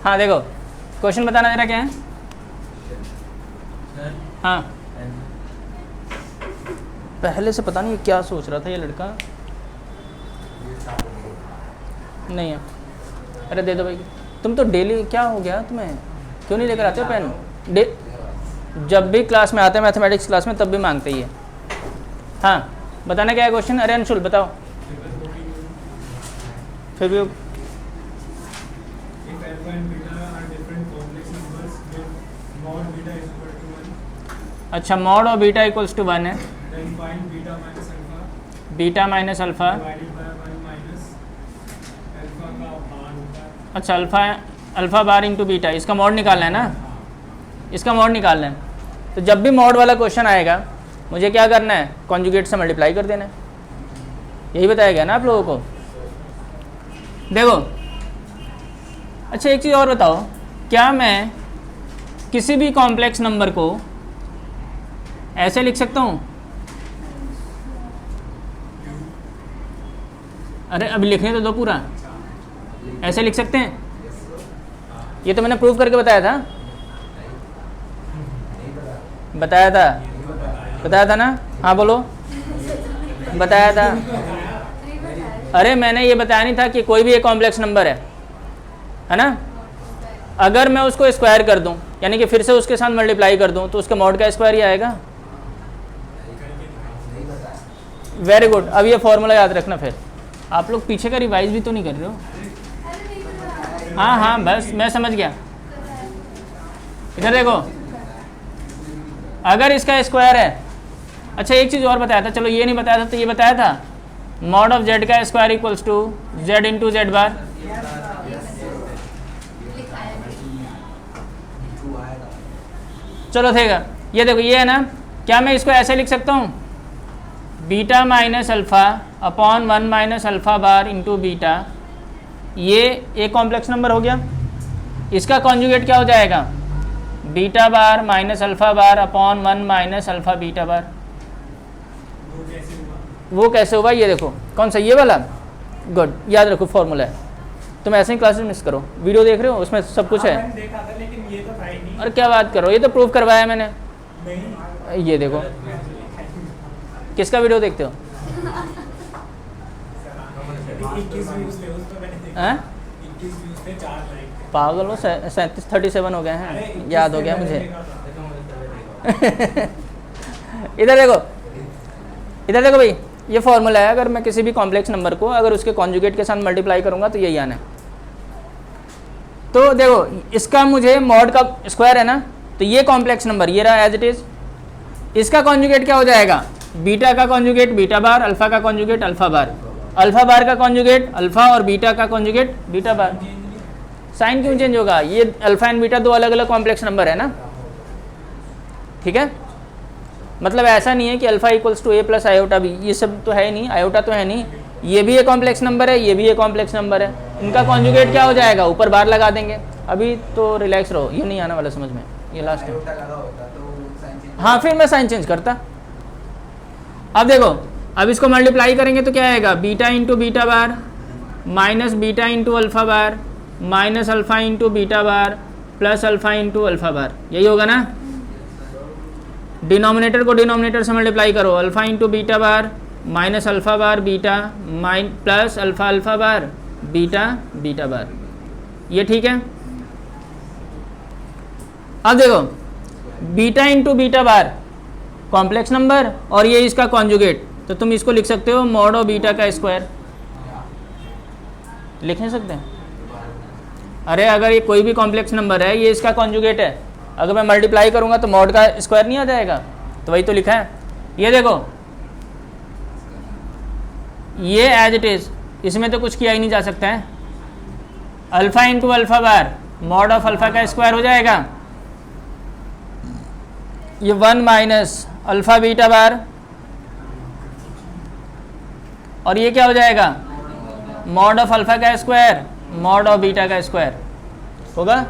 हाँ देखो क्वेश्चन बताना जरा क्या है। हाँ पहले से पता नहीं क्या सोच रहा था ये लड़का। नहीं है, अरे दे दो भाई। तुम तो डेली क्या हो गया तुम्हें, क्यों नहीं लेकर आते हो पेन? जब भी क्लास में आते हैं मैथमेटिक्स क्लास में तब भी मांगते ही है। हाँ बताना क्या है क्वेश्चन। अरे अंशुल बताओ। फिर भी अच्छा मॉड और बीटा इक्वल्स टू 1 है। Beta minus alpha. अच्छा अल्फ़ा बार इंटू बीटा, इसका मॉड निकालना है ना, इसका मॉड निकालना है। तो जब भी मॉड वाला क्वेश्चन आएगा मुझे क्या करना है, कॉन्जुगेट से मल्टीप्लाई कर देना है। यही बताया गया ना आप लोगों को। देखो अच्छा एक चीज़ और बताओ, क्या मैं किसी भी कॉम्प्लेक्स नंबर को ऐसे लिख सकता हूँ? अरे अभी लिखने तो दो पूरा। ऐसे लिख सकते हैं? ये तो मैंने प्रूव करके बताया था। बताया था ना। हाँ बोलो। बताया था। अरे मैंने ये बताया नहीं था कि कोई भी एक कॉम्प्लेक्स नंबर है ना, अगर मैं उसको स्क्वायर कर दूं यानी कि फिर से उसके साथ मल्टीप्लाई कर दूं तो उसके मॉड का स्क्वायर ही आएगा। Very good. अब ये फॉर्मूला याद रखना। फिर आप लोग पीछे का रिवाइज भी तो नहीं कर रहे हो। हाँ बस मैं समझ गया। इधर देखो, अगर इसका स्क्वायर है। अच्छा एक चीज़ और बताया था, चलो ये नहीं बताया था तो ये बताया था, मॉड ऑफ जेड का square equals to Z into Z bar. चलो ठीक है, ये देखो ये है ना, क्या मैं इसको ऐसे लिख सकता हूँ, beta minus alpha upon 1 minus alpha bar into beta. ये एक कॉम्प्लेक्स नंबर हो गया। इसका कॉन्जुगेट क्या हो जाएगा, beta bar minus alpha bar upon 1 minus alpha beta bar. वो कैसे होगा ये देखो, कौन सा, ये वाला। गुड, याद रखो फॉर्मूला है। तुम ऐसे ही क्लासेस मिस करो, वीडियो देख रहे हो उसमें सब कुछ है। देखा था, लेकिन ये तो था ही नहीं। और क्या बात करो, ये तो प्रूफ करवाया मैंने। नहीं। ये देखो, किसका वीडियो देखते हो? 21 व्यूज थे उस पे, मैंने देखा। हैं? 21 व्यूज थे, 4 लाइक। पागल हो, 37 हो गए हैं, याद हो गया मुझे। इधर देखो भाई, ये फॉर्मूला है। अगर मैं किसी भी कॉम्प्लेक्स नंबर को अगर उसके कॉन्जुगेट के साथ मल्टीप्लाई करूंगा तो यही आना है। तो देखो इसका मुझे मॉड का स्क्वायर है ना, तो ये कॉम्प्लेक्स नंबर ये रहा एज इट इज। इसका कॉन्जुगेट क्या हो जाएगा, बीटा का कॉन्जुगेट बीटा बार, अल्फा का conjugate alpha bar, alpha bar का कॉन्जुगेट अल्फा और बीटा का कॉन्जुगेट बीटा बार। साइन क्यों चेंज होगा, ये अल्फा एंड बीटा दो अलग अलग कॉम्प्लेक्स नंबर है ना, ठीक है। मतलब ऐसा नहीं है कि alpha equals to A plus iota B, ये सब तो है ही नहीं, आयोटा तो है नहीं। ये भी एक कॉम्प्लेक्स नंबर है, ये भी एक कॉम्प्लेक्स नंबर है। इनका कॉन्जुगेट क्या हो जाएगा, ऊपर बार लगा देंगे। अभी तो रिलैक्स रहो, ये नहीं आने वाला समझ में, ये लास्ट है। हाँ फिर मैं साइन चेंज करता। अब देखो, अब इसको मल्टीप्लाई करेंगे तो क्या आएगा, beta into beta bar minus beta into alpha bar minus alpha into beta bar plus alpha into alpha bar. यही होगा ना। डिनोमिनेटर को डिनोमिनेटर से मल्टीप्लाई करो, alpha into beta bar minus alpha bar beta plus alpha alpha bar beta beta bar. ये ठीक है। अब देखो, beta into beta bar complex number और ये इसका कॉन्जुगेट, तो तुम इसको लिख सकते हो मॉड ऑफ बीटा का स्क्वायर। लिख नहीं सकते? अरे अगर ये कोई भी कॉम्प्लेक्स नंबर है, ये इसका कॉन्जुगेट है, अगर मैं मल्टीप्लाई करूंगा तो मॉड का स्क्वायर नहीं आ जाएगा, तो वही तो लिखा है। ये देखो, ये एज इट इज, इसमें तो कुछ किया ही नहीं जा सकता है। Alpha into alpha bar mod of alpha का स्क्वायर हो जाएगा। ये 1 माइनस अल्फा बीटा बार, और ये क्या हो जाएगा, मॉड ऑफ अल्फा का स्क्वायर मॉड ऑफ बीटा का स्क्वायर होगा।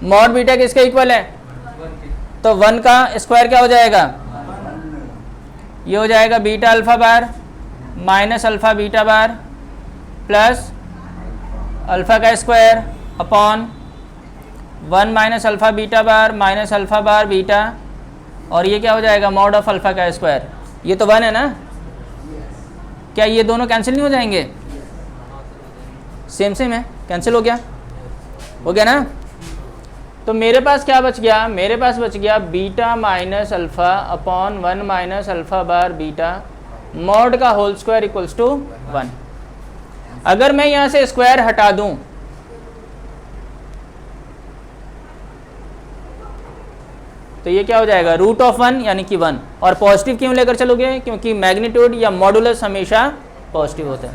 मॉड बीटा किसके इक्वल है, तो 1 का स्क्वायर क्या हो जाएगा, ये हो जाएगा beta alpha bar minus alpha beta bar plus alpha का square upon 1 minus alpha beta bar minus alpha bar beta, और ये क्या हो जाएगा मॉड ऑफ अल्फ़ा का स्क्वायर। ये तो 1 है ना, क्या ये दोनों कैंसिल नहीं हो जाएंगे? सेम सेम है, कैंसिल हो गया ना। तो मेरे पास क्या बच गया? मेरे पास बच गया beta minus alpha upon 1 minus alpha bar beta mod का होल स्क्वायर इक्वल्स टू 1। अगर मैं यहाँ से स्क्वायर हटा दूं तो ये क्या हो जाएगा? रूट ऑफ 1 यानी कि 1। और पॉजिटिव क्यों लेकर चलोगे? क्योंकि मैग्नीट्यूड या मॉडुलस हमेशा पॉजिटिव होता है।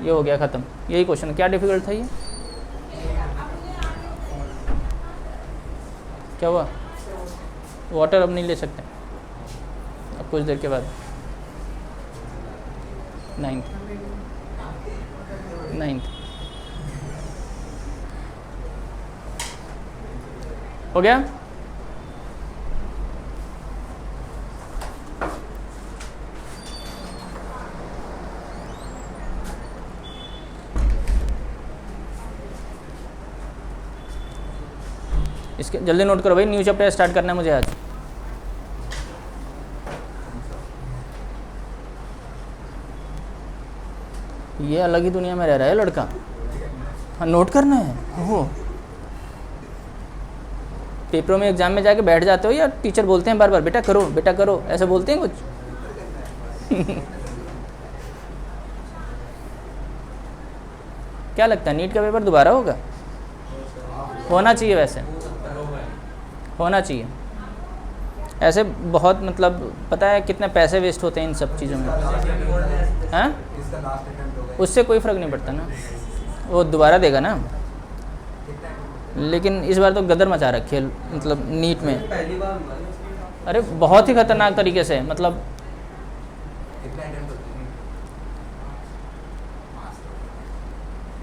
ये हो गया ख़त्म, यही क्वेश्चन। क्या डिफिकल्ट था ये? क्या हुआ? वाटर अब नहीं ले सकते, अब कुछ देर के बाद। 9th हो गया। इसके जल्दी नोट करो भाई, न्यू चैप्टर स्टार्ट करना है मुझे आज। ये अलग ही दुनिया में रह रहा है लड़का। हाँ, नोट करना है। ओहो, पेपरों में एग्जाम में जाके बैठ जाते हो या टीचर बोलते हैं बार बार बेटा करो, ऐसे बोलते हैं कुछ? क्या लगता है नीट का पेपर दोबारा होगा? होना चाहिए, वैसे होना चाहिए। ऐसे बहुत मतलब पता है कितने पैसे वेस्ट होते हैं इन सब चीज़ों में। हाँ, उससे कोई फ़र्क नहीं पड़ता ना, वो दोबारा देगा ना। लेकिन इस बार तो गदर मचा रखी है मतलब नीट में। अरे बहुत ही ख़तरनाक तरीके से, मतलब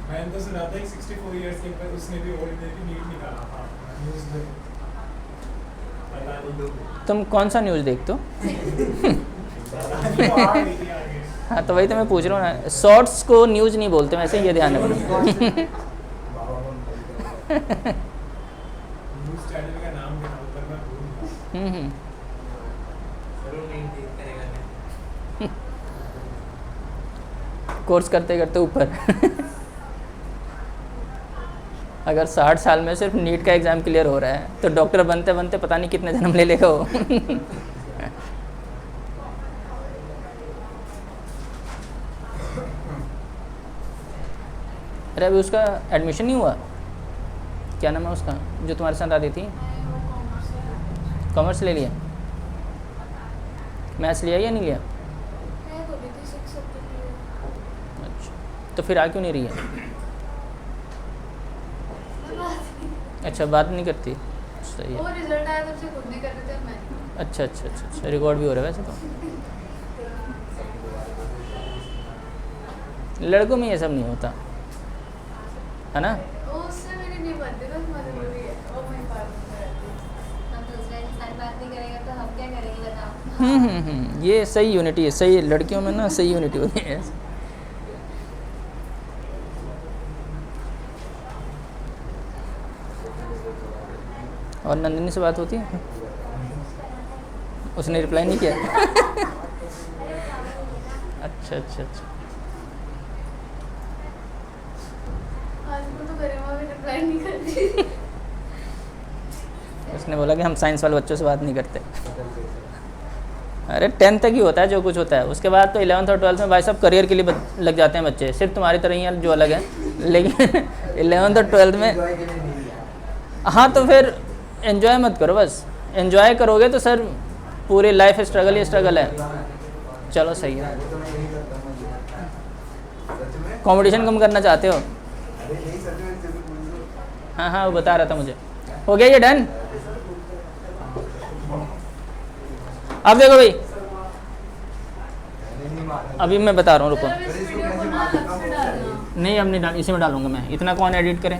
मैंने तो सुना था 64 इयर्स के ऊपर उसने भी ओल्ड की नीट निकाला था न्यूज़ में। पता नहीं तुम कौन सा न्यूज़ देखते हो? हाँ, तो वही तो मैं पूछ रहा हूँ ना, शॉर्ट्स को न्यूज़ नहीं बोलते वैसे, ये ध्यान रखना। न्यूज़ चैनल का नाम क्या होता है मैं भूल गया। कोर्स करते करते ऊपर। अगर 60 साल में सिर्फ नीट का एग्ज़ाम क्लियर हो रहा है तो डॉक्टर बनते बनते पता नहीं कितने जन्म ले लेगा वो। अरे अभी उसका एडमिशन नहीं हुआ? क्या नाम है उसका जो तुम्हारे साथ आती थी? कॉमर्स ले लिया? मैथ्स लिया या नहीं लिया? अच्छा, तो फिर आ क्यों नहीं रही है? अच्छा, बात नहीं करती। सही है। वो रिजल्ट आया तब से खुद नहीं कर रहे थे मैं। अच्छा, रिकॉर्ड भी हो रहा है वैसे तो। लड़कों में ये सब नहीं होता है ना। उससे मेरी नहीं बनती, बस मजबूरी है। वो मैं पास रहती। हम दूसरे इंसान बात नहीं करेगा तो हम क्या करेंगे बताओ। ये सही यूनिटी है, सही लड़कियों में ना सही यूनिटी होती है। और नंदिनी से बात होती है? उसने रिप्लाई नहीं किया? अच्छा। आजकल तो गरिमा भी रिप्लाई नहीं करती। उसने बोला कि हम साइंस वाले बच्चों से बात नहीं करते। अरे 10th तक ही होता है जो कुछ होता है, उसके बाद तो 11th और 12th में भाई साहब करियर के लिए लग जाते हैं बच्चे, सिर्फ तुम्हारी तरह ही हैं जो अलग है। लेकिन 11th और 12th में हाँ, तो फिर एंजॉय मत करो। बस एंजॉय करोगे तो सर पूरी लाइफ स्ट्रगल ही स्ट्रगल है। चलो सही है। कंपटीशन कम करना चाहते हो? हाँ, वो बता रहा था मुझे। हो गया ये डन? अब देखो भाई, अभी मैं बता रहा हूँ, रुको। नहीं, अब नहीं डाल, इसी में डालूंगा मैं। इतना कौन एडिट करे?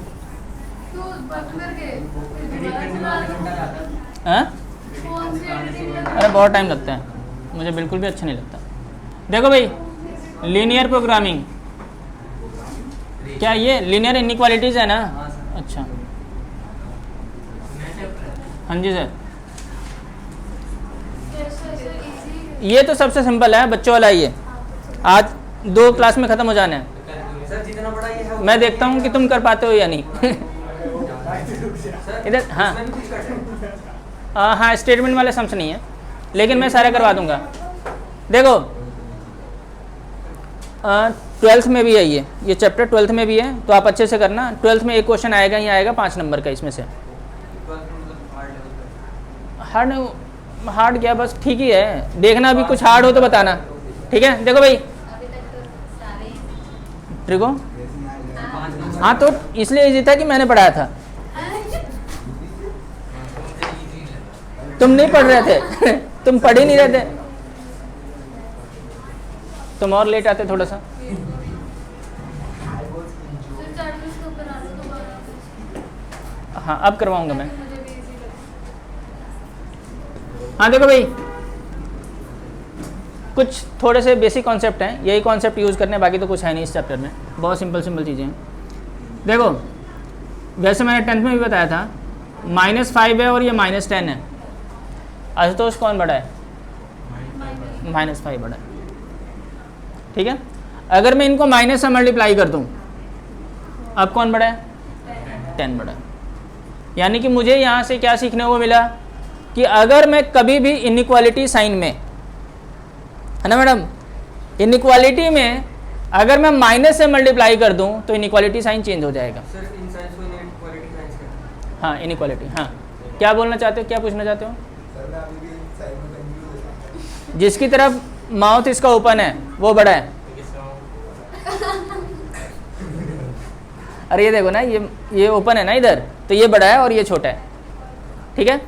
हाँ? अरे बहुत टाइम लगता है, मुझे बिल्कुल भी अच्छा नहीं लगता। देखो भाई, लीनियर प्रोग्रामिंग, क्या ये लीनियर इनइक्वालिटीज़ है ना? अच्छा, हाँ जी सर, इजी ये तो सबसे सिंपल है, बच्चों वाला ही है। आज 2 क्लास में ख़त्म हो जाना है। सर जितना बड़ा ये है मैं देखता हूँ कि तुम कर पाते हो या नहीं। इधर हाँ उसमें भी कुछ कट है। हाँ, स्टेटमेंट वाले सम्स नहीं है, लेकिन मैं सारा करवा दूंगा। देखो 12th में भी है ये चैप्टर 12th में भी है, तो आप अच्छे से करना। 12th में एक क्वेश्चन आएगा ही आएगा 5 नंबर का इसमें से। हार्ड क्या, बस ठीक ही है, देखना अभी कुछ हार्ड हो तो बताना, ठीक है। देखो भाई अभी तक तो सारे ट्रिको, हाँ तो इसलिए इजी था कि मैंने पढ़ाया था, तुम नहीं पढ़ रहे थे। तुम पढ़ ही नहीं रहे थे, तुम और लेट आते थोड़ा सा। हाँ अब करवाऊंगा मैं। हाँ देखो भाई, कुछ थोड़े से बेसिक कॉन्सेप्ट हैं, यही कॉन्सेप्ट यूज़ करने, बाकी तो कुछ है नहीं इस चैप्टर में, बहुत सिंपल चीज़ें हैं। देखो वैसे मैंने 10th में भी बताया था, -5 है और ये -10 है। आशुतोष कौन बड़ा है? -5 बड़ा है, ठीक है। अगर मैं इनको माइनस से मल्टीप्लाई कर दूँ, अब कौन बड़ा है? 10 बड़ा है। यानी कि मुझे यहाँ से क्या सीखने को मिला कि अगर मैं कभी भी इनइक्वालिटी साइन में, है ना मैडम, इनइक्वालिटी में अगर मैं माइनस से मल्टीप्लाई कर दूं तो इनइक्वालिटी साइन चेंज हो जाएगा। सर इन साइंस को इनइक्वालिटी साइंस कहते हैं। हाँ इनइक्वालिटी, हाँ क्या बोलना चाहते हो, क्या पूछना चाहते हो? सर मैं अभी भी साइड में कंफ्यूज हूं। जिसकी तरफ माउथ इसका ओपन है वो बड़ा है। अरे ये देखो ना, ये ओपन है ना इधर, तो ये बड़ा है और ये छोटा है, ठीक है।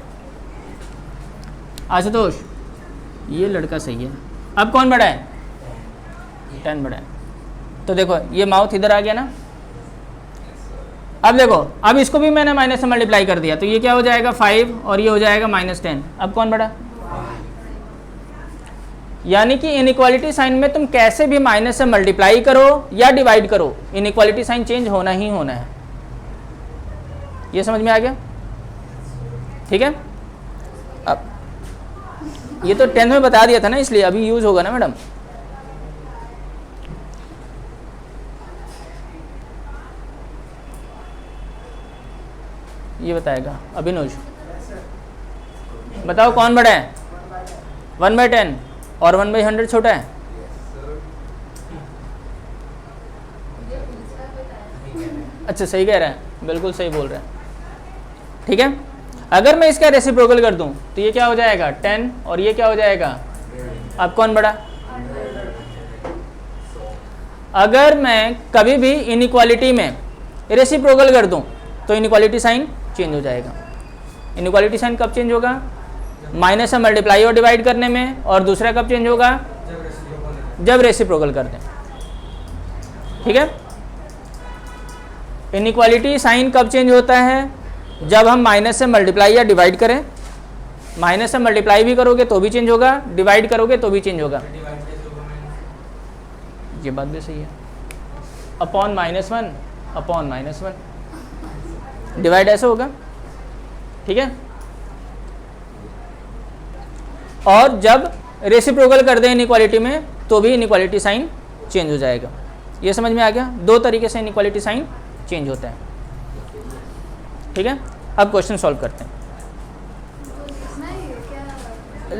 आशुतोष ये लड़का सही है। अब कौन बड़ा है? 10 बड़ा है। तो देखो ये माउथ इधर आ गया ना। अब देखो, अब इसको भी मैंने माइनस से मल्टीप्लाई कर दिया, तो ये क्या हो जाएगा 5 और ये हो जाएगा -10। अब कौन बड़ा? यानी कि इनइक्वालिटी साइन में तुम कैसे भी माइनस से मल्टीप्लाई करो या डिवाइड करो, इनइक्वालिटी साइन चेंज होना ही होना है। ये समझ में आ गया, ठीक है। अब ये तो 10th में बता दिया था ना, इसलिए अभी यूज होगा ना मैडम। ये बताएगा अभिनोज, बताओ कौन बड़ा है? 1/10 और 1/100 छोटा है। अच्छा सही कह रहा है, बिल्कुल सही बोल रहा है, ठीक है। अगर मैं इसका रेसिप्रोकल कर दूं तो ये क्या हो जाएगा 10 और ये क्या हो जाएगा, अब कौन बड़ा? अगर मैं कभी भी इनइक्वालिटी में रेसिप्रोकल कर दूं तो इनइक्वालिटी साइन चेंज हो जाएगा। इनइक्वालिटी साइन कब चेंज होगा? माइनस से मल्टीप्लाई और डिवाइड करने में, और दूसरा कब चेंज होगा? जब रेसिप्रोकल करते हैं, ठीक है। इनइक्वालिटी साइन कब चेंज होता है? जब हम माइनस से मल्टीप्लाई या डिवाइड करें। माइनस से मल्टीप्लाई भी करोगे तो भी चेंज होगा, डिवाइड करोगे तो भी चेंज होगा। ये बात भी सही है। अपॉन -1 अपॉन -1 डिवाइड ऐसे होगा, ठीक है। और जब रेसिप्रोकल कर दें इनइक्वालिटी में तो भी इनइक्वालिटी साइन चेंज हो जाएगा। ये समझ में आ गया? 2 तरीके से इनइक्वालिटी साइन चेंज होता है, ठीक है। अब क्वेश्चन सॉल्व करते हैं।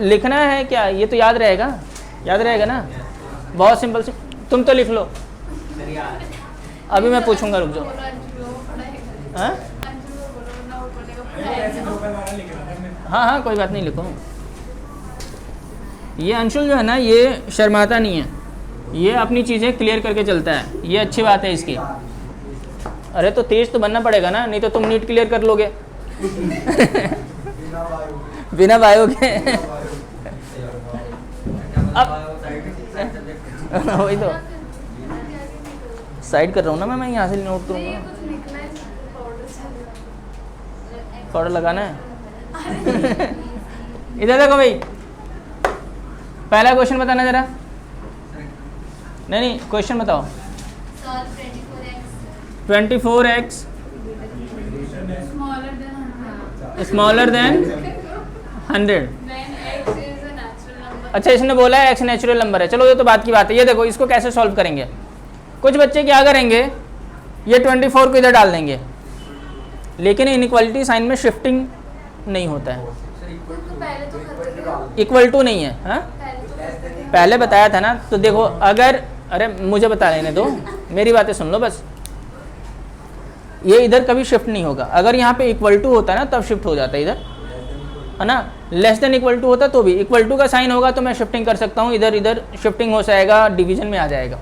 लिखना है क्या? ये तो याद रहेगा, याद रहेगा ना, बहुत सिंपल से। तुम तो लिख लो, अभी मैं पूछूंगा, रुक जाओ। हाँ ऐसे दो बार वाला लिख रहा था मैं। हाँ हाँ कोई बात नहीं, लिखो। ये अंशुल जो है ना, ये शर्माता नहीं है, ये अपनी चीज़ें क्लियर करके चलता है, ये अच्छी बात है इसकी। अरे तो तेज तो बनना पड़ेगा ना, नहीं तो तुम नीट क्लियर कर लोगे। बिना बायो के। अब वही तो साइड कर रहा हूँ ना मैं यहाँ से नोट करूँगा। पाउडर लगाना है। इधर देखो भाई, पहला क्वेश्चन बताना जरा। नहीं क्वेश्चन बताओ। 24x smaller than 100। When x is a natural number. अच्छा, इसने बोला है x नेचुरल नंबर है। चलो ये तो बात की बात है। ये देखो इसको कैसे सॉल्व करेंगे। कुछ बच्चे क्या करेंगे, ये 24 को इधर डाल देंगे, लेकिन इनइक्वालिटी साइन में शिफ्टिंग नहीं होता है, तो पहले तो करते थे, इक्वल टू नहीं है। हाँ, पहले तो करते थे। पहले बताया था ना। तो देखो अगर, अरे मुझे बता लेने दो, मेरी बातें सुन लो बस। ये इधर कभी शिफ्ट नहीं होगा। अगर यहाँ पे इक्वल टू होता है ना तब शिफ्ट हो जाता है इधर, है ना। लेस देन इक्वल टू होता तो भी इक्वल टू का साइन होगा तो मैं शिफ्टिंग कर सकता हूँ, इधर इधर शिफ्टिंग हो जाएगा, डिवीजन में आ जाएगा।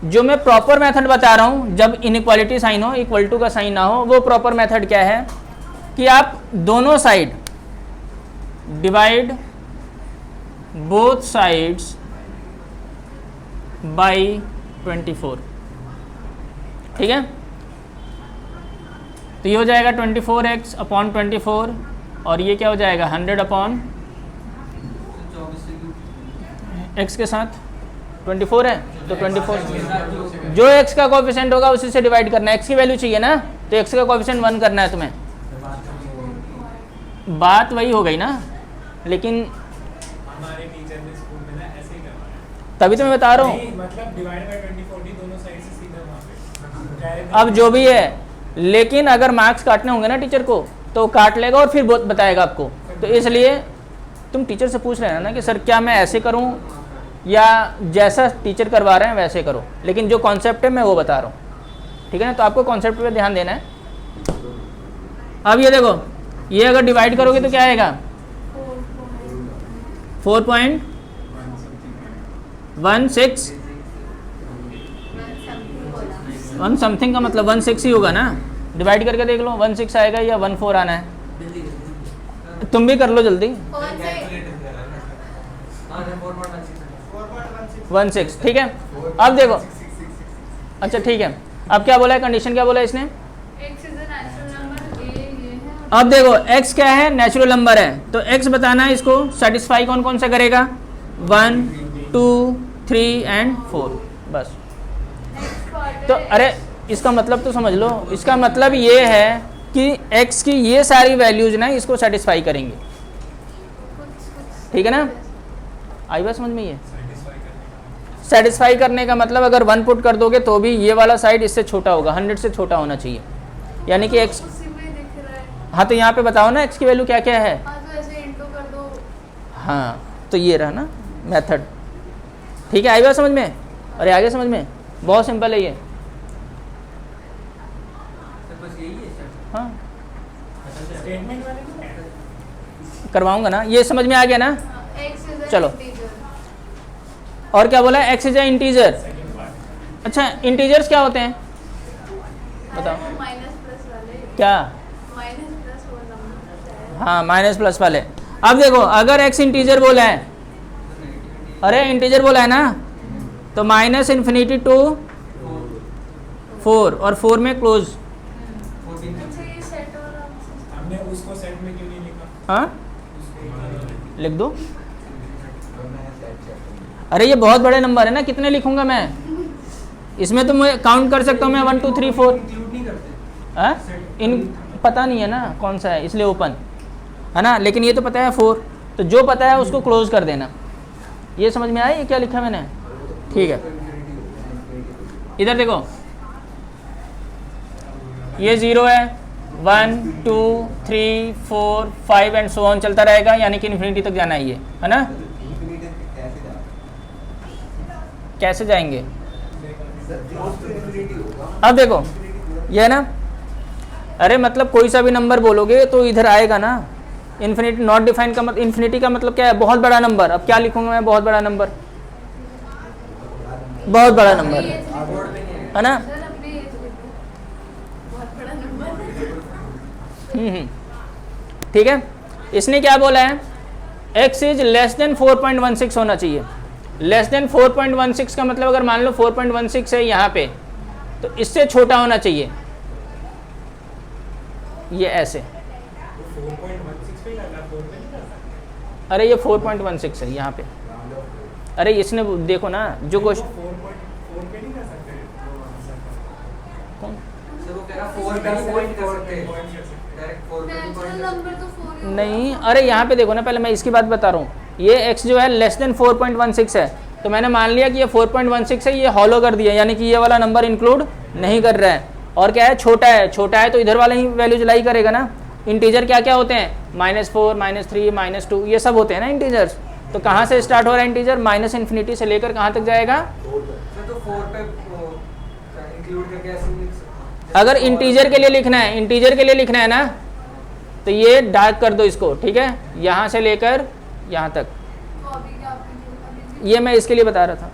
जो मैं प्रॉपर मेथड बता रहा हूँ, जब इनइक्वालिटी साइन हो, इक्वल टू का साइन ना हो, वो प्रॉपर मेथड क्या है कि आप दोनों side divide both sides by 24। ठीक है, तो ये हो जाएगा 24x अपॉन 24, और ये क्या हो जाएगा 100 अपॉन x के साथ 24 है तो 24, जो x का कोएफिशिएंट होगा उसी से डिवाइड करना है। x की वैल्यू चाहिए ना, तो x का कोएफिशिएंट 1 करना है तुम्हें। बात वही हो गई ना, लेकिन हमारे टीचर ने स्कूल में ना ऐसे ही करवाया। तभी तो मैं बता रहा हूँ। नहीं, मतलब डिवाइड बाय 24 दोनों साइड से सीधा वहाँ पे डायरेक्ट। अब जो भी है, लेकिन अगर मार्क्स काटने होंगे ना टीचर को, तो काट लेगा और फिर बताएगा आपको। तो इसलिए तुम टीचर से पूछ रहे हैं ना कि सर क्या मैं ऐसे करूं या जैसा टीचर करवा रहे हैं वैसे करो, लेकिन जो कॉन्सेप्ट है मैं वो बता रहा हूँ। ठीक है ना, तो आपको कॉन्सेप्ट पे ध्यान देना है। अब ये देखो, ये अगर डिवाइड करोगे तो क्या आएगा 4.16। 1 समथिंग का मतलब 16 ही होगा ना। डिवाइड करके देख लो, 16 आएगा या 14 आना है। तुम भी कर लो जल्दी। कौन से 16, ठीक है। अब देखो, अच्छा ठीक है, अब क्या बोला है, कंडीशन क्या बोला है इसने। x is a natural number, a ये है। अब देखो x क्या है, नेचुरल नंबर है, तो x बताना है, इसको सेटिस्फाई कौन कौन सा करेगा, 1, 2, 3 एंड 4, बस। Next part तो है अरे इसका मतलब तो समझ लो, इसका मतलब ये है कि x की ये सारी वैल्यूज ना इसको सेटिस्फाई करेंगे। कुछ ठीक है ना, आई बात समझ में। ये सेटिस्फाई करने का मतलब अगर 1 पुट कर दोगे तो भी ये वाला साइड इससे छोटा होगा, 100 से छोटा होना चाहिए, यानी कि x। उसी में दिख रहा है। हाँ, तो यहाँ पे बताओ ना x की वैल्यू क्या क्या है। हाँ तो ऐसे इंटू कर दो। हाँ, तो ये रहा ना मेथड। ठीक है, आई बात समझ में। अरे आगे समझ में, बहुत सिंपल है ये। बस यही है सर। हाँ, स्टेटमेंट वाले को करवाऊंगा ना, ये समझ में आ गया ना। हाँ, x is a चलो। integer। और क्या बोला, x is a integer. Second part. अच्छा, इंटीजर्स क्या होते हैं बताओ। माइनस प्लस वाले, क्या, माइनस प्लस वो नंबर है। हाँ माइनस प्लस वाले। अब देखो अगर x इंटीजर बोला है, अरे इंटीजर बोला है ना, तो माइनस इन्फिनिटी टू 4 और 4 में क्लोज। अच्छा ये सेट और हमने उसको सेट में क्यों नहीं लिखा? हाँ, उसको लिख दो। अरे ये बहुत बड़े नंबर है ना, कितने लिखूंगा मैं इसमें, तो मैं काउंट कर सकता हूँ मैं 1 2 3 4। इंक्लूड नहीं करते। हाँ, इन पता नहीं है ना कौन सा है, इसलिए ओपन है ना, लेकिन ये तो पता है 4, तो जो पता है उसको क्लोज कर देना। ये समझ में आया ये क्या लिखा मैंने। ठीक है, इधर देखो, ये 0 है, 1 2 3 4 5 एंड सो ऑन चलता रहेगा, यानी कि इन्फिनिटी तक जाना है ये, है ना। कैसे जाएंगे, अब देखो ये है ना, अरे मतलब कोई सा भी नंबर बोलोगे तो इधर आएगा ना। इन्फिनिटी नॉट डिफाइन का मतलब, इन्फिनिटी का मतलब क्या है, बहुत बड़ा नंबर। अब क्या लिखूंगा मैं, बहुत बड़ा नंबर, बहुत बड़ा नंबर, है ना। सर अपने ये बहुत बड़ा नंबर। ठीक है, इसने क्या बोला है, x इज लेस देन 4.16 होना चाहिए। लेस देन 4.16 का मतलब अगर मान लो 4.16 है यहाँ पे, तो इससे छोटा होना चाहिए, ये ऐसे। 4.16 पे लगा, 4 पे नहीं कर सकते। अरे ये 4.16 है यहाँ पे। अरे इसने देखो ना जो क्वेश्चन, 4 पे नहीं कर सकते। कौन सर वो कह रहा 4 पे नहीं पॉइंट कर सकते पॉइंट कर सकते डायरेक्ट 4 पे नहीं नेचुरल पॉइंट नंबर तो 4 ही होगा। नहीं, अरे यहाँ पे देखो ना, पहले मैं इसकी बात बता रहा हूँ। ये x जो है लेस देन 4.16 है, तो मैंने मान लिया कि ये 4.16 है, ये हॉलो कर दिया, यानी कि ये वाला नंबर इंक्लूड नहीं कर रहा है। और क्या है, छोटा है, छोटा है तो इधर वाला ही वैल्यूज लाई करेगा ना। इंटीजर क्या क्या होते हैं, -4, -3, -2, ये सब होते हैं ना इंटीजर्स। तो कहाँ से स्टार्ट हो रहा है इंटीजर, -∞ से लेकर कहाँ तक जाएगा। सर तो 4 पे इंक्लूड करके ऐसे लिख सकते हैं। अगर इंटीजर के लिए लिखना है, इंटीजर के लिए लिखना है ना, तो ये डार्क कर दो इसको, ठीक है, यहाँ से लेकर यहाँ तक। तो अभी क्या आपने ये मैं इसके लिए बता रहा था,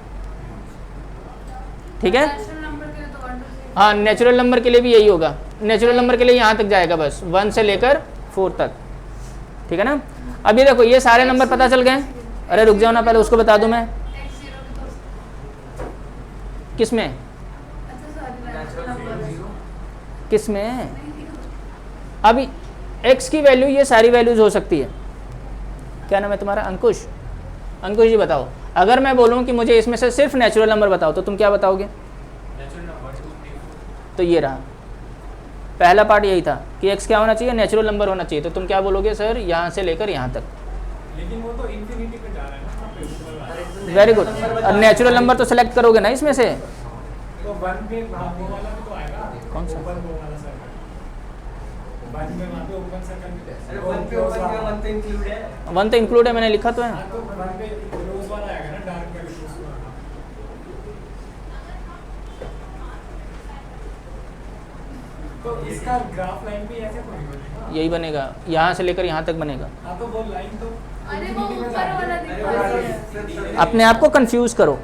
ठीक है। नेचुरल नंबर के लिए तो 1 2 3 हाँ, नेचुरल नंबर के लिए भी यही होगा। नेचुरल नंबर के लिए यहाँ तक जाएगा बस, 1 से लेकर 4 तक, ठीक है ना। अभी देखो ये सारे नंबर पता चल गए। अरे रुक जाओ ना, पहले उसको बता दूं मैं। x0 भी तो किस में, अच्छा सॉरी नेचुरल नंबर किस में, अभी x की वैल्यू, ये सारी वैल्यूज हो सकती है। क्या नाम है तुम्हारा, अंकुश। अंकुश जी बताओ, अगर मैं बोलूँ कि मुझे इसमें से सिर्फ नेचुरल नंबर बताओ, तो तुम क्या बताओगे। नेचुरल नंबर 2 3 4 तो ये रहा, पहला पार्ट यही था कि x क्या होना चाहिए, नेचुरल नंबर होना चाहिए। तो तुम क्या बोलोगे, सर यहाँ से लेकर यहाँ तक। लेकिन वो तो इंफिनिटी पे जा रहा है ना वहाँ पे ऊपर वाला। Very good. और नेचुरल नंबर तो सेलेक्ट करोगे ना इसमें से। तो 1 पे वहाँ वो वाला भी तो आएगा। कौन सा? ओपन वो वाला सर्कल 1 में वहाँ पे ओपन सर्कल भी अरे 1 पे ओपन किया 1 तो इंक्लूड है। 1 तो इंक्लूड है, मैंने लिखा तो है। हाँ तो 1 पे रोज वाला आएगा ना, डार्क वाला रोज वाला। तो इसका ग्राफ लाइन भी ऐसे थोड़ी बनेगा। यही बनेगा, यहाँ से लेकर यहाँ तक बनेगा। हाँ तो वो लाइन तो अरे वो infinity में ऊपर जा रही वाला है। दिखा रही है। अपने आप को कंफ्यूज करो,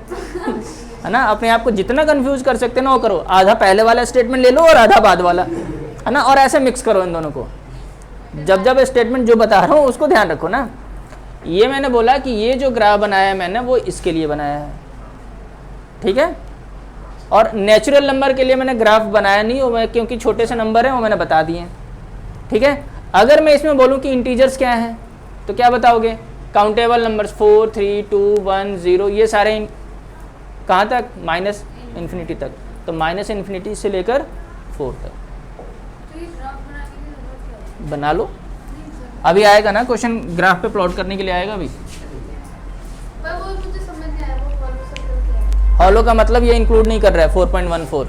है ना। अपने आप को जितना कंफ्यूज कर सकते हैं ना वो करो। आधा पहले वाला स्टेटमेंट ले लो और आधा बाद वाला, है ना, और ऐसे मिक्स करो इन दोनों को। जब जब स्टेटमेंट जो बता रहा हूँ उसको ध्यान रखो ना। ये मैंने बोला कि ये जो ग्राफ बनाया है मैंने, वो इसके लिए बनाया है, ठीक है। और नेचुरल नंबर के लिए मैंने ग्राफ बनाया नहीं, वो मैं क्योंकि छोटे से नंबर हैं वो मैंने बता दिए, ठीक है। अगर मैं इसमें बोलूँ कि इंटीजर्स क्या हैं, तो क्या बताओगे, काउंटेबल नंबर्स 4 3 2 1 0, ये सारे कहाँ तक, -∞ तक। तो -∞ से लेकर 4 तक तो ये ग्राफ बनाने की जरूरत क्या है? बना लो। नहीं सर, अभी आएगा ना क्वेश्चन, ग्राफ पे प्लॉट करने के लिए आएगा अभी। पर वो मुझे समझ नहीं आया वो फॉलो सर्कल क्या है। हॉलो का मतलब ये इंक्लूड नहीं कर रहा है 4.14। 1 4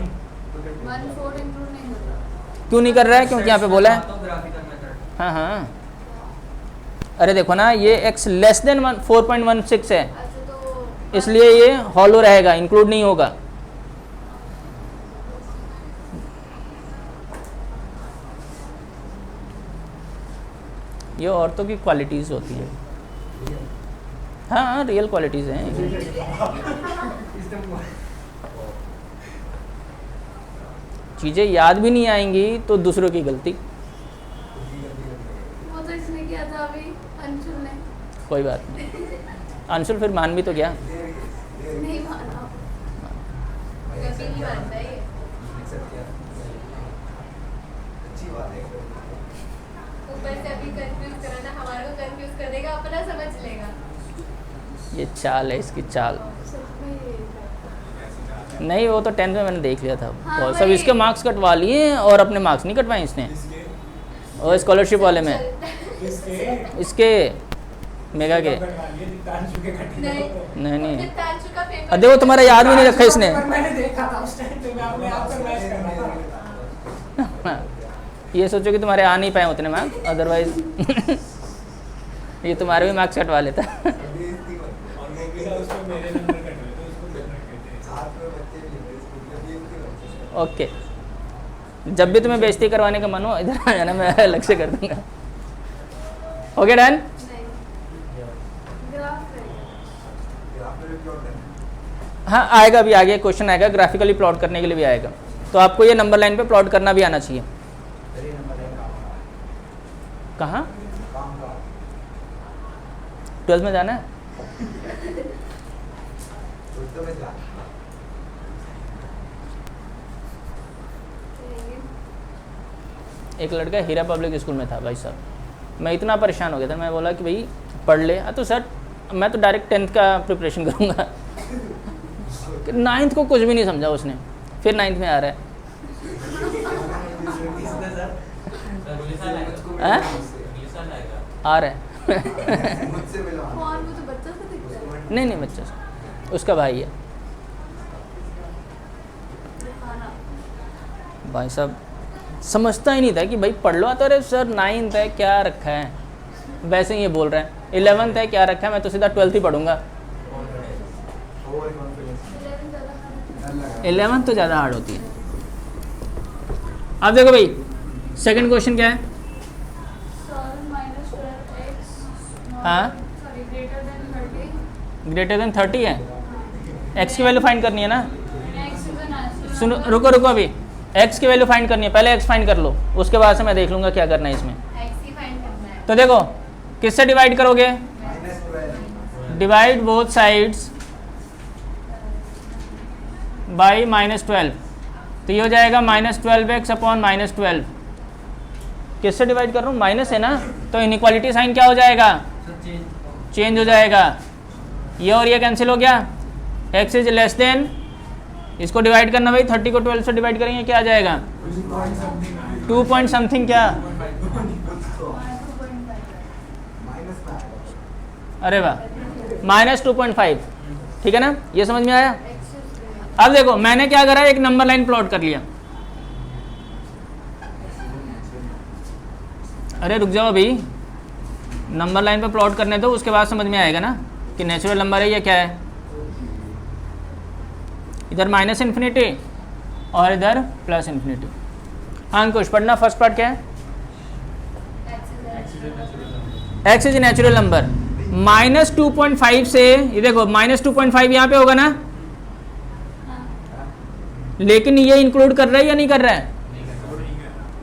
इंक्लूड नहीं कर रहा। क्यों नहीं कर रहा है, क्योंकि यहाँ पे बोला है। तो ग्राफिकल मेथड हाँ हाँ, अरे देखो ना, ये x लेस देन 4.16 है, अच्छा तो इसलिए ये हॉलो रहेगा, इंक्लूड नहीं होगा। ये औरतों की क्वालिटीज़ होती है। हाँ हाँ, रियल क्वालिटीज़ हैं। चीज़ें याद भी नहीं आएंगी तो दूसरों की गलती, वो तो इसने किया था अभी अंशुल ने। कोई बात नहीं। अंशुल फिर मान भी तो गया। नहीं माना, कभी नहीं मानता ये। ऊपर से अभी कंफ्यूज कराना, हमारे को कंफ्यूज कर देगा, अपना समझ लेगा। ये चाल है इसकी चाल। सच में ये नहीं, वो तो 10th में मैंने देख लिया था। हाँ, और सब वही। इसके मार्क्स कटवा लिए और अपने मार्क्स नहीं कटवाए इसने। इसके और स्कॉलरशिप वाले में, इसके इसके मेगा के। कटवा लिए, दितांशु के कटे नहीं। तो। नहीं नहीं, तांशु का पेपर अब देखो तुम्हारा याद भी नहीं रखा इसने। पर मैंने देखा था उस टाइम पे, मैं अपने आप से मैच कर रहा था। हाँ, ये सोचो कि तुम्हारे आ नहीं पाए उतने मार्क्स, अदरवाइज ये तुम्हारे भी मार्क्स कटवा लेता। और वो भी था, उसमें मेरे नंबर कट रहे थे, उसको पेपर कहते हैं। ओके, जब भी तुम्हें बेइज्जती करवाने का मन हो इधर आ जाना, मैं अलग से कर दूंगा। Okay done. नहीं, ग्राफ रहेगा। हाँ आएगा, अभी आगे क्वेश्चन आएगा, ग्राफिकली प्लॉट करने के लिए भी आएगा। तो आपको ये नंबर लाइन पे प्लॉट करना भी आना चाहिए। कहाँ, 12th में जाना है। एक लड़का हीरा पब्लिक स्कूल में था भाई साहब, मैं इतना परेशान हो गया था। मैं बोला कि भाई पढ़ ले। तो सर मैं तो डायरेक्ट 10th का प्रिपरेशन करूँगा। 9th को कुछ भी नहीं समझा उसने, फिर 9th में आ रहा है। हैं? आ रहा है मुझसे मिलवा कौन वो तो बच्चा सा दिखता है नहीं नहीं बच्चा सा, उसका भाई है। खाना भाई साहब समझता ही नहीं था कि भाई पढ़ लो, तो अरे सर 9th है क्या रखा है, वैसे ही ये बोल रहे हैं 11th है क्या रखा है, मैं तो सीधा 12th ही पढ़ूंगा। ओवर कॉन्फिडेंस 11th तो ज़्यादा हार्ड होती है। अब देखो भाई सेकंड क्वेश्चन क्या है? सर माइनस 12x हाँ? Sorry greater than 30 greater than 30 है, x की वैल्यू फाइंड करनी है ना। x इज एन आंसर सुनो रुको रुको, अभी x की वैल्यू फाइंड करनी है, पहले x फाइंड कर लो, उसके बाद से मैं देख लूँगा क्या करना है इसमें। x ही फाइंड करना है तो देखो किससे डिवाइड करोगे? -12 डिवाइड बोथ साइड्स बाई -12, तो ये हो जाएगा -12x अपॉन -12। किससे डिवाइड कर रहा हूँ? माइनस है ना, तो इनइक्वालिटी साइन क्या हो जाएगा? चेंज हो जाएगा, ये और ये कैंसिल हो गया, x इज लेस देन, इसको डिवाइड करना भाई 30 को 12 से डिवाइड करेंगे क्या आ जाएगा? 2 पॉइंट समथिंग क्या? अरे वाह -2.5, ठीक है ना, ये समझ में आया। अब देखो मैंने क्या करा, एक नंबर लाइन प्लॉट कर लिया। अरे रुक जाओ अभी, नंबर लाइन पे प्लॉट करने दो, उसके बाद समझ में आएगा ना कि नेचुरल नंबर है या क्या है। इधर -∞ और इधर +∞। हाँ अंकुश पढ़ना, फर्स्ट पार्ट क्या है? x is natural number. -2.5 से, ये देखो -2.5 यहाँ पे होगा ना, लेकिन ये इंक्लूड कर रहा है या नहीं कर रहा है?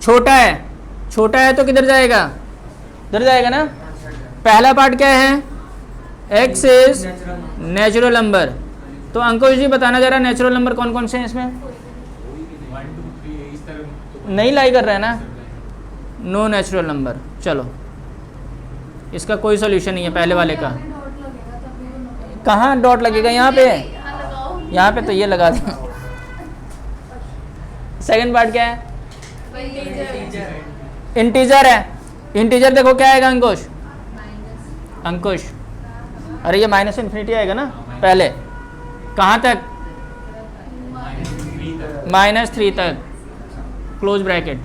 छोटा है, छोटा है तो किधर जाएगा? इधर जाएगा ना। पहला पार्ट क्या है? x is natural number. तो अंकुश जी बताना जरा नेचुरल नंबर कौन कौन से हैं इसमें? 1 2 3 इस तरह नहीं लाई कर रहा है ना, नो नेचुरल नंबर। चलो इसका कोई सोल्यूशन नहीं है पहले वाले का। डॉट लगेगा तभी वो नंबर कहाँ डॉट लगेगा? यहाँ पे, हाँ लगाओ यहाँ पे तो ये लगा दें। सेकंड पार्ट क्या है? इंटीजर है। इंटीजर देखो क्या आएगा अंकुश? अंकुश अरे ये -∞ आएगा ना पहले, कहाँ तक? -3 तक, क्लोज ब्रैकेट।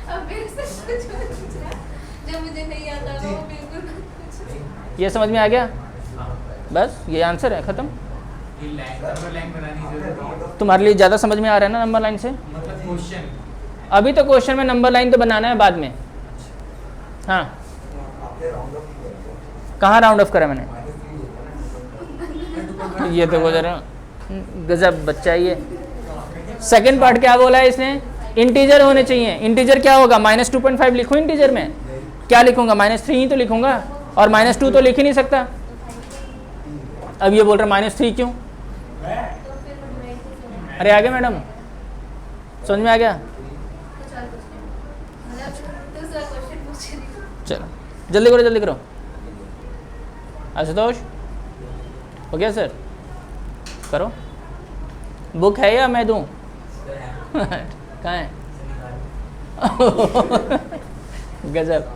अब मेरे से जो मुझे नहीं आता वो बिल्कुल कुछ ये समझ में आ गया? बस ये आंसर है, ख़त्म। ये नंबर लाइन बनानी जरूरी है, तुम्हारे लिए ज़्यादा समझ में आ रहा है ना नंबर लाइन से? मतलब क्वेश्चन अभी तो क्वेश्चन में नंबर लाइन तो बनाना है बाद में। हाँ कहाँ राउंड ऑफ करा मैंने? ये तो वो जरा गजब बच्चा है ये। सेकंड पार्ट क्या बोला है इसने? इंटीजर होने चाहिए। इंटीजर क्या होगा? -2.5 लिखूँ इंटीजर में? क्या लिखूंगा? -3 ही तो लिखूंगा, और -2 तो लिख ही नहीं सकता। अब ये बोल रहा -3 क्यों? अरे आ गया मैडम, समझ में आ गया? दूसरा क्वेश्चन पूछ रही हूँ। चलो जल्दी करो जल्दी करो। आशुतोष हो गया सर? करो। बुक है या मैं दूँ? कहाँ है? गजब,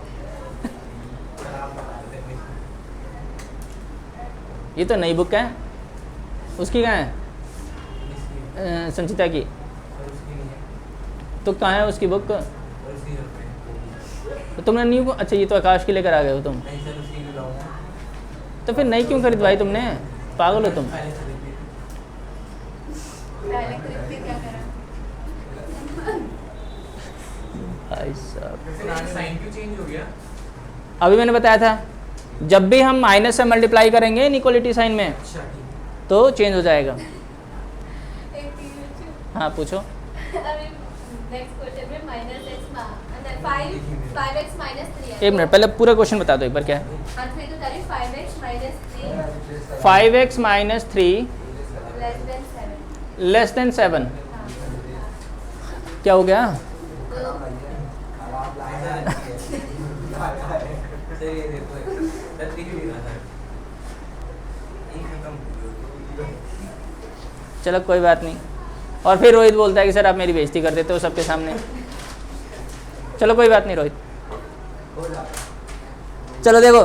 ये तो नई बुक है। उसकी कहाँ है? संचिता की। तो कहाँ है उसकी बुक? तो तुमने न्यू, अच्छा ये तो आकाश की लेकर आ गए हो तुम, तो फिर नई क्यों खरीदवाई तुमने? पागल हो तुम। पहले खरीद के क्या करा? भाई साहब वैसे साइन क्यों चेंज हो गया? अभी मैंने बताया था, जब भी हम माइनस से मल्टीप्लाई करेंगे इनइक्वालिटी साइन में अच्छा ठीक तो चेंज हो जाएगा। एक चीज पूछूं? हाँ पूछो। अभी नेक्स्ट क्वेश्चन में -5x -3 एक मिनट पहले पूरा क्वेश्चन बता दो एक बार क्या है। हाँ तो ये तो करें 5x -3 5x - 3 लेस देन 7। <7 क्या हो गया? चलो कोई बात नहीं, और फिर रोहित बोलता है कि सर आप मेरी बेइज्जती कर देते हो सबके सामने। चलो कोई बात नहीं रोहित, चलो देखो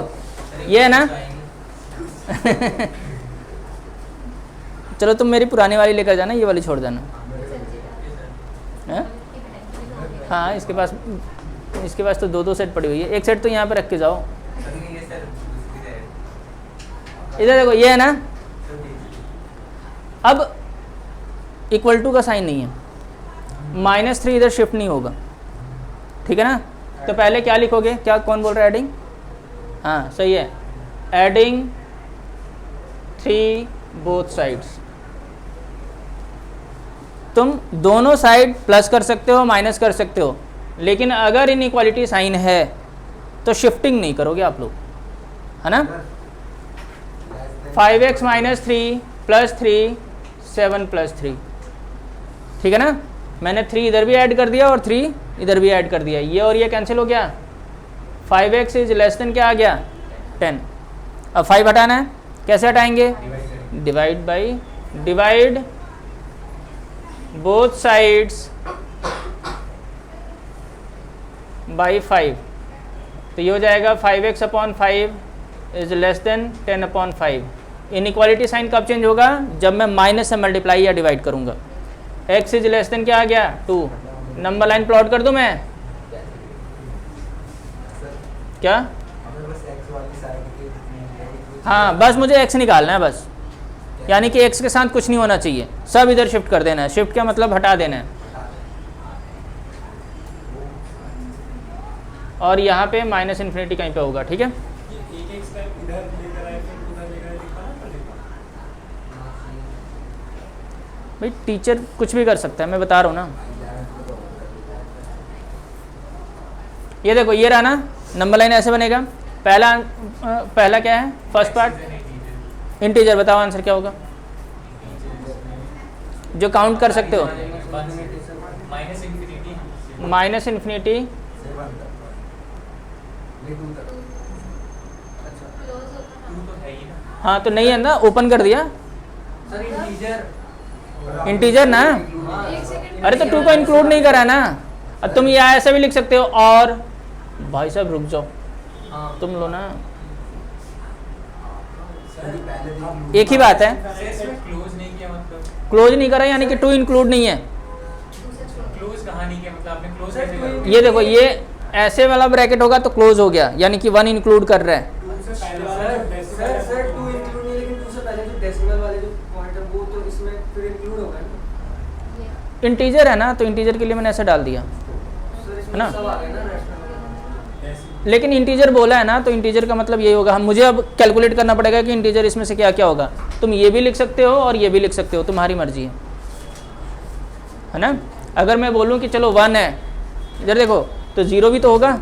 ये है ना चलो तुम मेरी पुरानी वाली लेकर जाना, ये वाली छोड़ देना। हैं? हाँ इसके पास तो 2-2 सेट पड़ी हुई है, एक सेट तो यहाँ पे रख के जाओ। इधर देखो ये है ना, अब इक्वल टू का साइन नहीं है, -3 इधर शिफ्ट नहीं होगा, ठीक है ना। तो पहले क्या लिखोगे, क्या कौन बोल रहा है एडिंग? हाँ सही है, एडिंग 3 बोथ साइड्स। तुम दोनों साइड प्लस कर सकते हो, माइनस कर सकते हो, लेकिन अगर इनइक्वालिटी साइन है तो शिफ्टिंग नहीं करोगे आप लोग, है ना। 5x - 3 + 3 7 + 3, ठीक है ना। मैंने 3 इधर भी ऐड कर दिया और 3 इधर भी ऐड कर दिया, ये और ये कैंसिल हो गया। 5x > क्या आ गया 10। अब 5 हटाना है, कैसे हटाएंगे? डिवाइड बोथ साइड्स बाई 5, तो ये हो जाएगा 5x / 5 > 10/5। इनइक्वालिटी साइन कब चेंज होगा? जब मैं माइनस से मल्टीप्लाई या डिवाइड करूंगा। x > क्या आ गया 2। नंबर लाइन प्लॉट कर दूं मैं क्या? हाँ बस मुझे x निकालना है बस, यानी कि x के साथ कुछ नहीं होना चाहिए, सब इधर शिफ्ट कर देना है। शिफ्ट का मतलब हटा देना है, और यहाँ पे -∞ कहीं पे होगा, ठीक है। भाई टीचर कुछ भी कर सकता है, मैं बता रहा हूँ ना। ये देखो ये रहा ना, नंबर लाइन ऐसे बनेगा। पहला क्या है? फर्स्ट पार्ट इंटीजर, बताओ आंसर क्या होगा जो काउंट कर सकते हो? -∞ हाँ तो नहीं है ना, ओपन कर दिया इंटीजर ना। अरे तो 2 को इंक्लूड नहीं करा ना। अब तुम यहाँ ऐसे भी लिख सकते हो, और भाई साहब रुक जाओ, तुम लो ना, एक ही बात है। क्लोज नहीं करा यानी कि 2 इंक्लूड नहीं है। ये देखो ये ऐसे वाला ब्रैकेट होगा तो क्लोज हो गया, यानी कि 1 इंक्लूड कर रहा है। इंटीजर है ना, तो इंटीजर के लिए मैंने ऐसे डाल दिया, है ना। लेकिन इंटीजर बोला है ना, तो इंटीजर का मतलब ये होगा, हम मुझे अब कैलकुलेट करना पड़ेगा कि इंटीजर इसमें से क्या क्या होगा। तुम ये भी लिख सकते हो और ये भी लिख सकते हो, तुम्हारी मर्जी है ना। अगर मैं बोलूँ कि चलो 1 है, इधर देखो तो 0 भी तो होगा,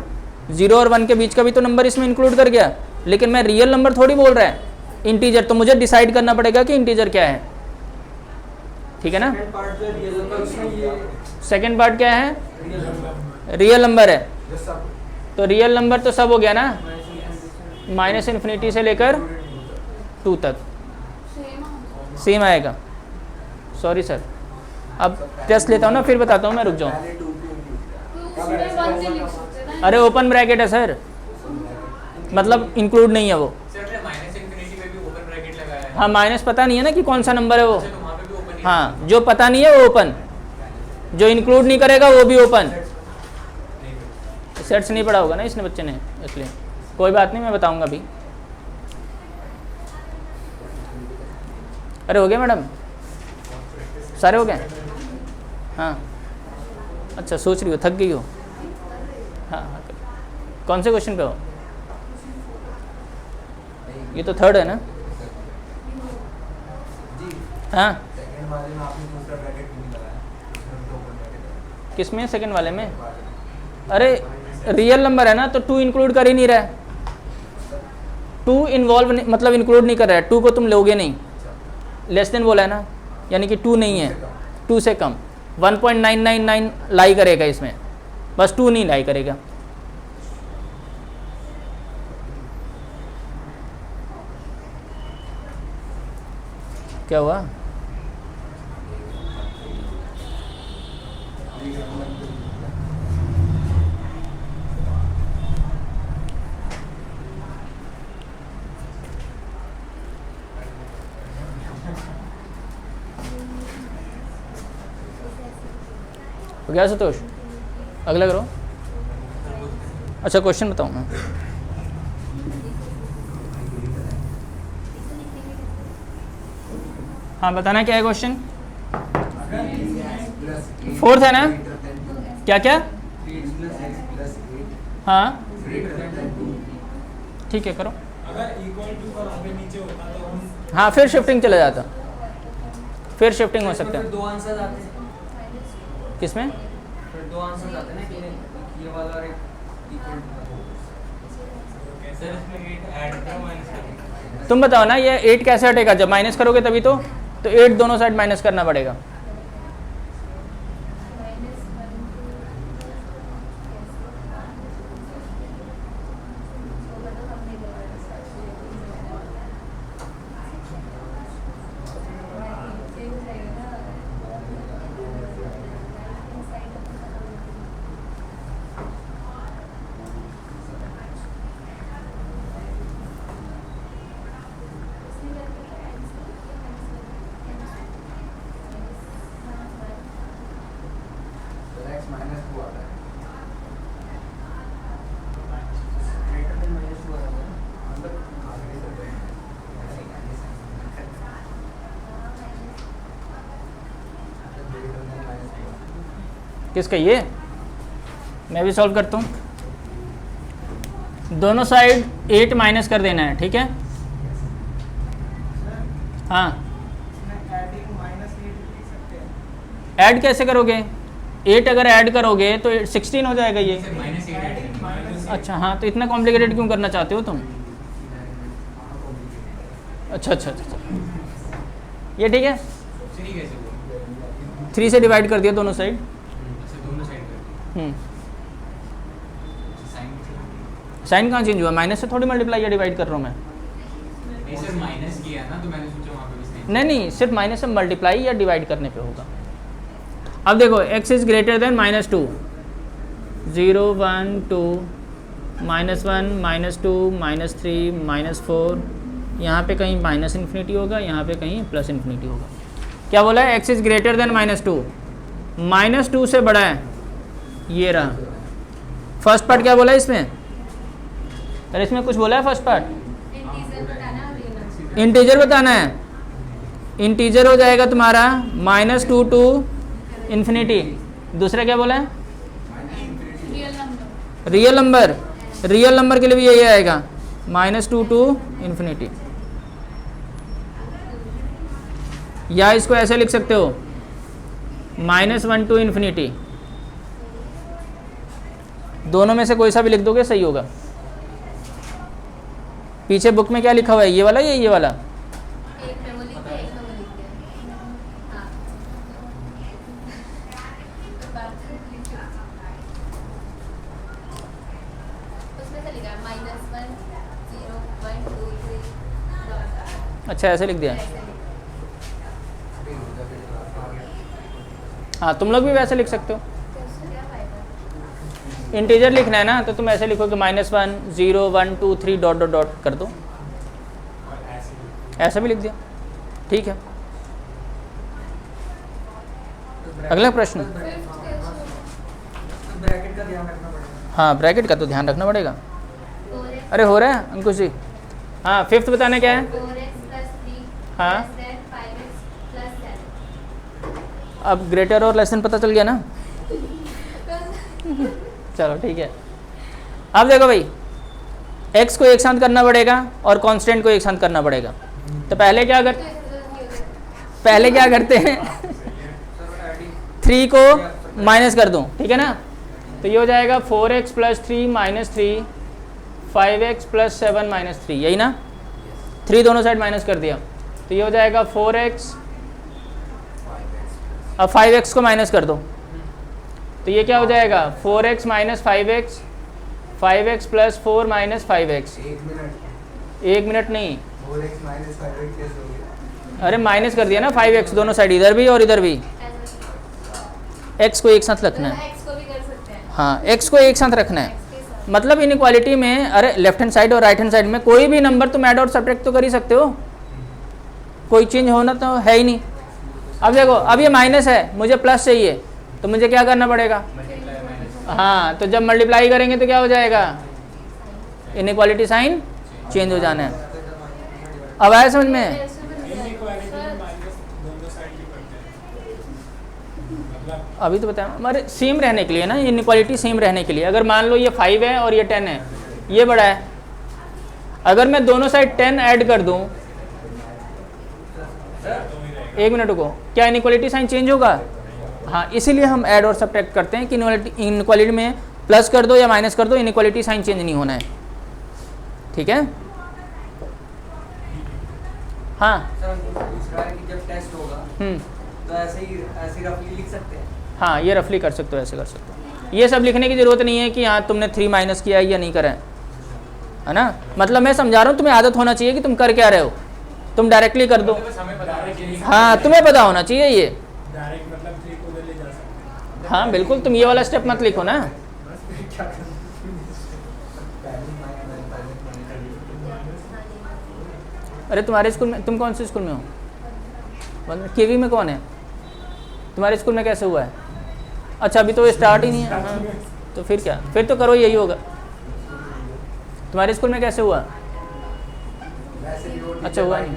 0 और 1 के बीच का भी तो नंबर इसमें इंक्लूड कर गया। लेकिन मैं रियल नंबर थोड़ी बोल रहा है, इंटीजर, तो मुझे डिसाइड करना पड़ेगा कि इंटीजर क्या है, ठीक है ना। सेकेंड पार्ट क्या है? रियल नंबर है, तो रियल नंबर तो सब हो गया ना, -∞ से लेकर 2 तक सेम आएगा। सॉरी सर, अब टेस्ट लेता हूँ ना, फिर बताता हूँ मैं, रुक जाऊँ। अरे ओपन ब्रैकेट है सर, मतलब इंक्लूड नहीं है वो। हाँ माइनस पता नहीं है ना कि कौन सा नंबर है वो। हाँ जो पता नहीं है वो ओपन, जो इंक्लूड नहीं करेगा वो भी ओपन। सेट्स नहीं पढ़ा होगा ना इसने बच्चे ने, इसलिए कोई बात नहीं, मैं बताऊंगा अभी। अरे हो गया मैडम, सारे हो गए? हाँ अच्छा, सोच रही हो, थक गई हो? हाँ हाँ, कौन से क्वेश्चन पे हो? ये तो 3rd है ना। हाँ किस में? सेकंड वाले में? अरे रियल नंबर है ना, तो 2 इंक्लूड कर ही नहीं रहा है, 2 इन्वॉल्व मतलब इंक्लूड नहीं कर रहा है। 2 को तुम लोगे नहीं, लेस देन बोला है ना, यानी कि 2 नहीं है, 2 से कम। 1.999 लाई करेगा इसमें, बस 2 नहीं लाई करेगा। क्या हुआ? हो गया संतोष? अगला करो। अच्छा क्वेश्चन बताऊँ मैं। हाँ बताना क्या है क्वेश्चन? फोर्थ है ना? क्या क्या? हाँ ठीक है करो। अगर इक्वल टू पर आगे नीचे होता तो हम हाँ फिर शिफ्टिंग चला जाता, फिर शिफ्टिंग हो सकता है। दो आंसर आते हैं, किसमें? फिर दो आंसर आते हैं ना कि ये वाला और एक इक्वल सर इसमें 8 ऐड करो माइनस करो। तुम बताओ ना ये 8 कैसे हटेगा? जब माइनस करोगे तभी तो 8 दोनों साइड माइनस करना पड़ेगा। किसका? ये मैं भी सॉल्व करता हूँ। दोनों साइड 8 माइनस कर देना है, ठीक है? हाँ ऐड कैसे करोगे? 8 अगर ऐड करोगे तो 16 हो जाएगा ये। अच्छा हाँ तो इतना कॉम्प्लिकेटेड क्यों करना चाहते हो तुम? अच्छा अच्छा अच्छा ये ठीक है। 3 से डिवाइड कर दिया दोनों साइड। साइन कहाँ चेंज हुआ? माइनस से थोड़ी मल्टीप्लाई या डिवाइड कर रहा हूँ मैं। माइनस किया ना तो मैंने सोचा वहाँ पे भी साइन। नहीं सिर्फ माइनस से मल्टीप्लाई या डिवाइड करने पे होगा। अब देखो x इज ग्रेटर देन -2, 0 1 2 -1 -2 -3 -4, यहाँ पे कहीं माइनस इन्फिनिटी होगा, यहाँ पे कहीं प्लस इन्फिनिटी होगा। क्या बोला है? x इज ग्रेटर देन -2, -2 से बड़ा है, ये रहा। फर्स्ट पार्ट क्या बोला है इसमें? अरे इसमें कुछ बोला है फर्स्ट पार्ट? इंटीजर बताना है। इंटीजर हो जाएगा तुम्हारा -2 टू इन्फिनिटी। दूसरा क्या बोला है? Real number. रियल नंबर के लिए भी यही आएगा, -2 टू इन्फिनिटी। या इसको ऐसे लिख सकते हो, -1 टू इन्फिनिटी। दोनों में से कोई सा भी लिख दोगे सही होगा। पीछे बुक में क्या लिखा हुआ है? ये वाला या ये वाला? एक में वो लिख दिया, एक में वो लिख दिया। हाँ। उसमें से लिखा है -1 0 1 2 3 अच्छा ऐसे लिख दिया। ऐसे लिखा। हाँ तुम लोग भी वैसे लिख सकते हो। तो उसमें क्या फायदा? इंटीजर लिखना है ना तो तुम ऐसे लिखोगे -1 0 1 2 3 डॉट डॉट डॉट कर दो, और ऐसे ऐसा भी लिख दिया, ठीक है। अगला प्रश्न। ब्रैकेट का ध्यान रखना पड़ेगा। हाँ ब्रैकेट का तो ध्यान रखना पड़ेगा। 4x अरे हो रहा है अंकुश जी। हाँ फिफ्थ बताना क्या है? 4x + 3 हाँ। + 5x + 7। अब ग्रेटर और लेसन पता चल गया ना? चलो ठीक है। अब देखो भाई, x को एक साथ करना पड़ेगा और कांस्टेंट को एक साथ करना पड़ेगा। तो पहले क्या करते हैं? 3 को माइनस कर दूं, ठीक है ना? तो ये हो जाएगा 4x + 3 - 3 5x + 7 - 3, यही ना? 3 दोनों साइड माइनस कर दिया तो ये हो जाएगा 4x। अब 5x को माइनस कर दो तो ये क्या हो जाएगा? 4x - 5x 5x + 4 - 5x। 1 minute नहीं, 4x - 5x कैसे हो गया? अरे माइनस कर दिया ना 5x दोनों साइड, इधर भी और इधर भी। एक्स को एक साथ रखना है, एक्स को भी कर सकते हैं, हाँ एक्स को एक साथ रखना है। एक्स के साथ। मतलब इनइक्वालिटी में अरे लेफ्ट हैंड साइड और राइट हैंड साइड में कोई भी नंबर तुम ऐड और सब्ट्रैक्ट तो कर ही सकते हो, कोई चेंज होना तो है ही नहीं। अब देखो अब ये माइनस है, मुझे प्लस चाहिए, तो मुझे क्या करना पड़ेगा, हाँ तो जब मल्टीप्लाई करेंगे तो क्या हो जाएगा, इनइक्वालिटी साइन चेंज हो जाना है। अब आया समझ में? ऐसे भी नहीं इनइक्वालिटी जाएगा। में माइनस दोनों साइड की करते हैं, मतलब अभी तो बताया हमारे सेम रहने के लिए ना, इनइक्वालिटी सेम रहने के लिए। अगर मान लो ये 5 है और ये 10 है, ये बड़ा है, अगर मैं दोनों साइड 10 ऐड कर दूं, एक मिनट को, क्या इनइक्वालिटी साइन चेंज होगा? हाँ, इसीलिए हम ऐड और सब्ट्रैक्ट करते हैं कि इनइक्वालिटी में प्लस कर दो या माइनस कर दो, इनइक्वालिटी साइन चेंज नहीं होना है, ठीक है? हाँ सर हमको पूछ रहा है कि जब टेस्ट होगा तो ऐसे रफली लिख सकते हैं? हाँ ये रफली कर सकते हो, ऐसे कर सकते हो। ये सब लिखने की ज़रूरत नहीं है कि हाँ तुमने 3 माइनस किया है या नहीं करा है ना। मतलब मैं समझा रहा हूँ, तुम्हें आदत होना चाहिए कि तुम कर क्या रहे हो, तुम डायरेक्टली कर दो। बस हमें पता है कि हाँ तुम्हें पता होना चाहिए ये। डायरेक्ट मतलब 3 को उधर ले जा सकते हैं। हाँ बिल्कुल, तुम ये वाला स्टेप मत लिखो ना। बस फिर क्या करूं? अरे तुम्हारे स्कूल में, तुम कौन से स्कूल में हो? केवी में कौन है तुम्हारे स्कूल में? कैसे हुआ है? अच्छा अभी तो स्टार्ट ही नहीं है। हाँ, तो फिर क्या, फिर तो करो यही होगा। तुम्हारे स्कूल में कैसे हुआ? अच्छा हुआ नहीं।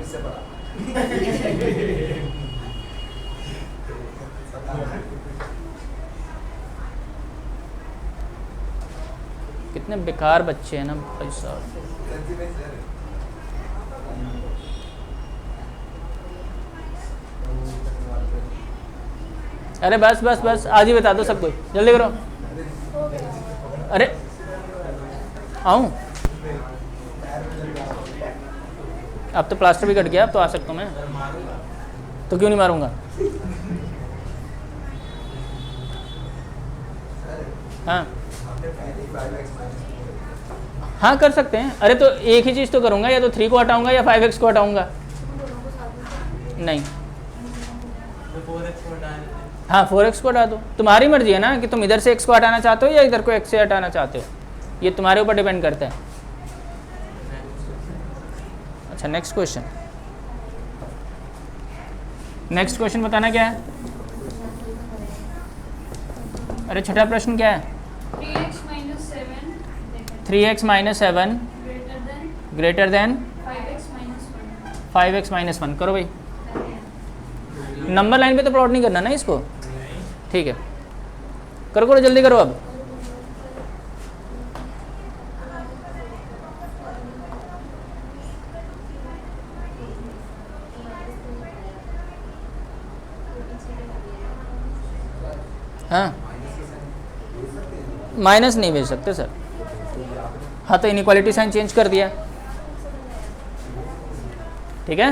कितने बेकार बच्चे हैं ना भाई साहब। अरे बस बस बस, आज ही बता दो सब कुछ, जल्दी करो। अरे आऊँ? अब तो प्लास्टर भी कट गया, अब तो आ सकता हूँ मैं। तो क्यों नहीं मारूंगा? हाँ हाँ कर सकते हैं। अरे तो एक ही चीज़ तो करूँगा, या तो 3 को हटाऊंगा या 5x को हटाऊंगा। नहीं, हाँ 4x को हटा दो। तुम्हारी मर्जी है ना कि तुम इधर से x को हटाना चाहते हो या इधर को x से हटाना चाहते हो, ये तुम्हारे ऊपर डिपेंड करता है। अच्छा नेक्स्ट क्वेश्चन, नेक्स्ट क्वेश्चन बताना क्या है? अरे छठा प्रश्न क्या है? 3x minus 7 greater than 5x minus 1। करो भाई, नंबर लाइन पे तो प्लॉट नहीं करना ना इसको, ठीक है? करो करो जल्दी करो अब। हाँ माइनस नहीं भेज सकते सर। हाँ तो इनइक्वालिटी साइन चेंज कर दिया, ठीक है?